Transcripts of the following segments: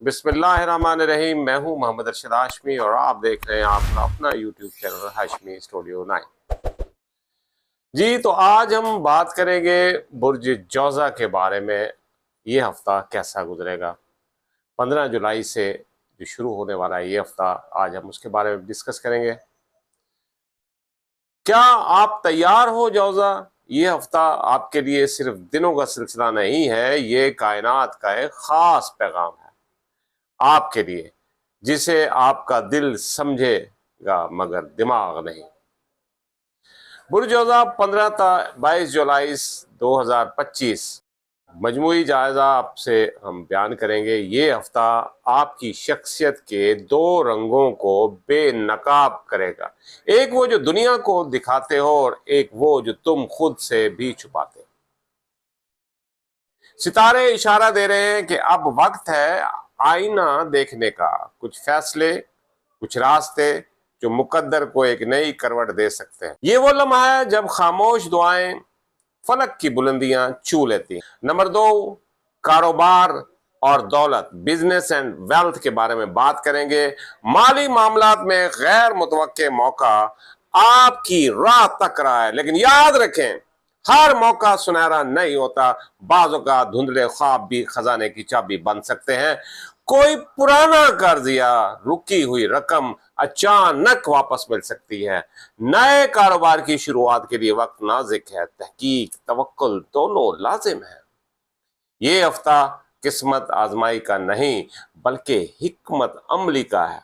बिस्मिल्लाहिर्रहमानिर्रहीम। मैं हूं मोहम्मद अरशद हाशमी और आप देख रहे हैं आपका अपना यूट्यूब चैनल हाशमी स्टूडियो 9। जी, तो आज हम बात करेंगे बुर्ज जौज़ा के बारे में। ये हफ्ता कैसा गुजरेगा? 15 जुलाई से जो शुरू होने वाला है ये हफ्ता, आज हम उसके बारे में डिस्कस करेंगे। क्या आप तैयार हो जौज़ा? ये हफ्ता आपके लिए सिर्फ दिनों का सिलसिला नहीं है, ये कायनात का एक खास पैगाम है आपके लिए, जिसे आपका दिल समझेगा मगर दिमाग नहीं। बुरजौजा 15 जुलाई 2025 मजमूई जायजा आपसे हम बयान करेंगे। ये हफ्ता आपकी शख्सियत के दो रंगों को बेनकाब करेगा, एक वो जो दुनिया को दिखाते हो और एक वो जो तुम खुद से भी छुपाते हो। सितारे इशारा दे रहे हैं कि अब वक्त है आईना देखने का, कुछ फैसले, कुछ रास्ते जो मुकद्दर को एक नई करवट दे सकते हैं। ये वो लम्हा है जब खामोश दुआएं फलक की बुलंदियां छू लेती हैं। नंबर 2, कारोबार और दौलत, बिजनेस एंड वेल्थ के बारे में बात करेंगे। माली मामलात में गैर मुतवक्के मौका आपकी राह तक रहा है, लेकिन याद रखें हर मौका सुनहरा नहीं होता। बाजों का धुंधले ख्वाब भी खजाने की चाबी बन सकते हैं। कोई पुराना कर्ज या रुकी हुई रकम अचानक वापस मिल सकती है। नए कारोबार की शुरुआत के लिए वक्त नाजुक है, तहकीक तवक्कुल दोनों लाजिम है। ये हफ्ता किस्मत आजमाई का नहीं बल्कि हिकमत अमली का है।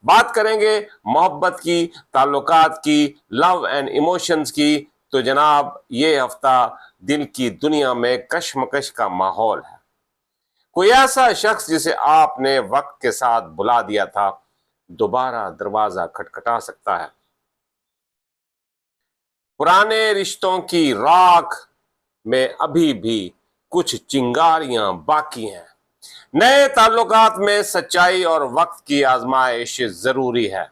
बात करेंगे मोहब्बत की, ताल्लुकात की, लव एंड इमोशंस की। तो जनाब, ये हफ्ता दिल की दुनिया में कशमकश का माहौल है। कोई ऐसा शख्स जिसे आपने वक्त के साथ बुला दिया था दोबारा दरवाजा खटखटा सकता है। पुराने रिश्तों की राख में अभी भी कुछ चिंगारियां बाकी हैं। नए ताल्लुकात में सच्चाई और वक्त की आजमाइश जरूरी है।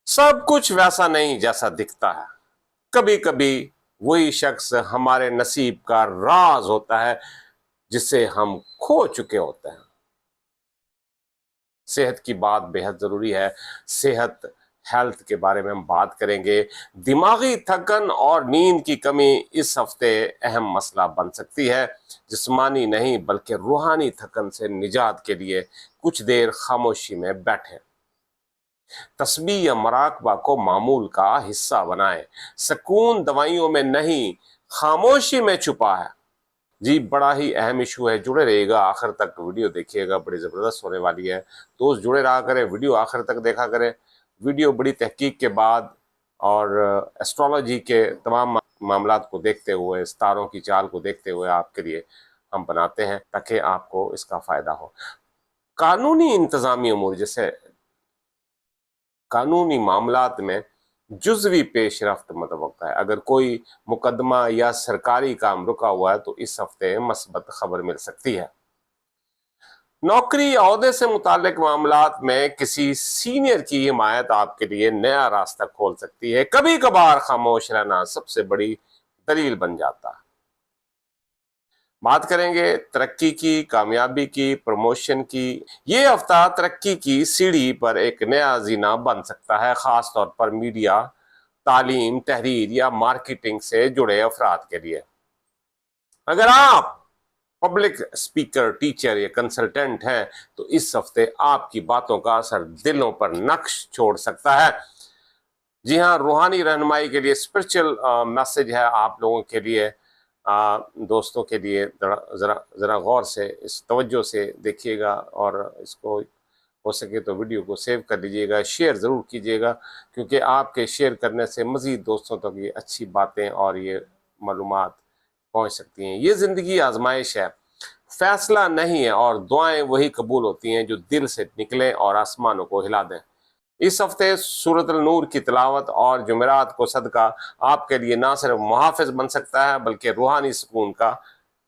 सब कुछ वैसा नहीं जैसा दिखता है। कभी कभी वही शख्स हमारे नसीब का राज होता है जिसे हम खो चुके होते हैं। सेहत की बात बेहद जरूरी है। सेहत, हेल्थ के बारे में हम बात करेंगे। दिमागी थकन और नींद की कमी इस हफ्ते अहम मसला बन सकती है। जिस्मानी नहीं बल्कि रूहानी थकन से निजात के लिए कुछ देर खामोशी में बैठें। तस्बीह या मराकबा को मामूल का हिस्सा बनाएं। सुकून दवाइयों में नहीं, खामोशी में छुपा है। जी, बड़ा ही अहम इशू है, जुड़े रहिएगा, आखिर तक वीडियो देखिएगा, बड़ी ज़बरदस्त होने वाली है। दोस्त जुड़े रहा करें, वीडियो आखिर तक देखा करें। वीडियो बड़ी तहकीक के बाद और एस्ट्रोलॉजी के तमाम मामलात को देखते हुए, सितारों की चाल को देखते हुए आपके लिए हम बनाते हैं ताकि आपको इसका फ़ायदा हो। कानूनी इंतज़ामी अमूर, जैसे कानूनी मामलात में जुज़वी पेशरफ्त मुतवक्का है। अगर कोई मुकदमा या सरकारी काम रुका हुआ है तो इस हफ्ते मस्बत खबर मिल सकती है। नौकरी ओहदे से मुतालिक मामलात में किसी सीनियर की हिमायत आपके लिए नया रास्ता खोल सकती है। कभी कभार खामोश रहना सबसे बड़ी दलील बन जाता है। बात करेंगे तरक्की की, कामयाबी की, प्रमोशन की। ये हफ्ता तरक्की की सीढ़ी पर एक नया जीना बन सकता है, खास तौर पर मीडिया, तालीम, तहरीर या मार्केटिंग से जुड़े अफराद के लिए। अगर आप पब्लिक स्पीकर, टीचर या कंसल्टेंट हैं तो इस हफ्ते आपकी बातों का असर दिलों पर नक्श छोड़ सकता है। जी हाँ, रूहानी रहनुमाई के लिए स्पिरिचुअल मैसेज है आप लोगों के लिए, दोस्तों के लिए। ज़रा ज़रा गौर से, इस तवज्जो से देखिएगा और इसको हो सके तो वीडियो को सेव कर लीजिएगा, शेयर ज़रूर कीजिएगा, क्योंकि आपके शेयर करने से मज़ीद दोस्तों तक ये अच्छी बातें और ये मालूमात पहुंच सकती हैं। ये ज़िंदगी आजमाइश है, फैसला नहीं है, और दुआएं वही कबूल होती हैं जो दिल से निकलें और आसमानों को हिला दें। इस हफ्ते सूरत अल नूर की तिलावत और जुमेरात को सदका आपके लिए ना सिर्फ मुहाफिज बन सकता है बल्कि रूहानी सुकून का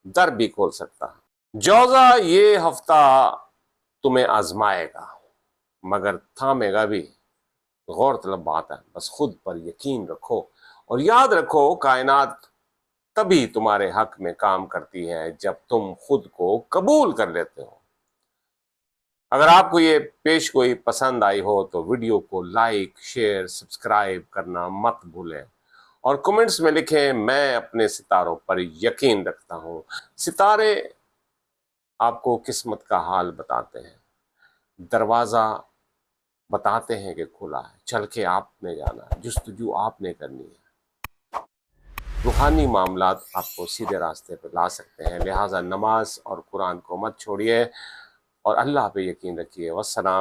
दर भी खोल सकता है। जौजा ये हफ्ता तुम्हें आजमाएगा मगर थामेगा भी। गौरतलब बात है, बस खुद पर यकीन रखो और याद रखो कायनात तभी तुम्हारे हक में काम करती है जब तुम खुद को कबूल कर लेते हो। اگر آپ کو یہ پیش گوئی پسند آئی ہو تو ویڈیو کو لائک، شیئر، سبسکرائب کرنا مت بھولیں، اور کمنٹس میں لکھیں میں اپنے ستاروں پر یقین رکھتا ہوں۔ ستارے آپ کو قسمت کا حال بتاتے ہیں، دروازہ بتاتے ہیں کہ کھلا ہے، چل کے آپ نے جانا ہے، جستجو آپ نے کرنی ہے۔ روحانی معاملات آپ کو سیدھے راستے پہ لا سکتے ہیں، لہٰذا نماز اور قرآن کو مت چھوڑیے اور اللہ پہ یقین رکھیے۔ والسلام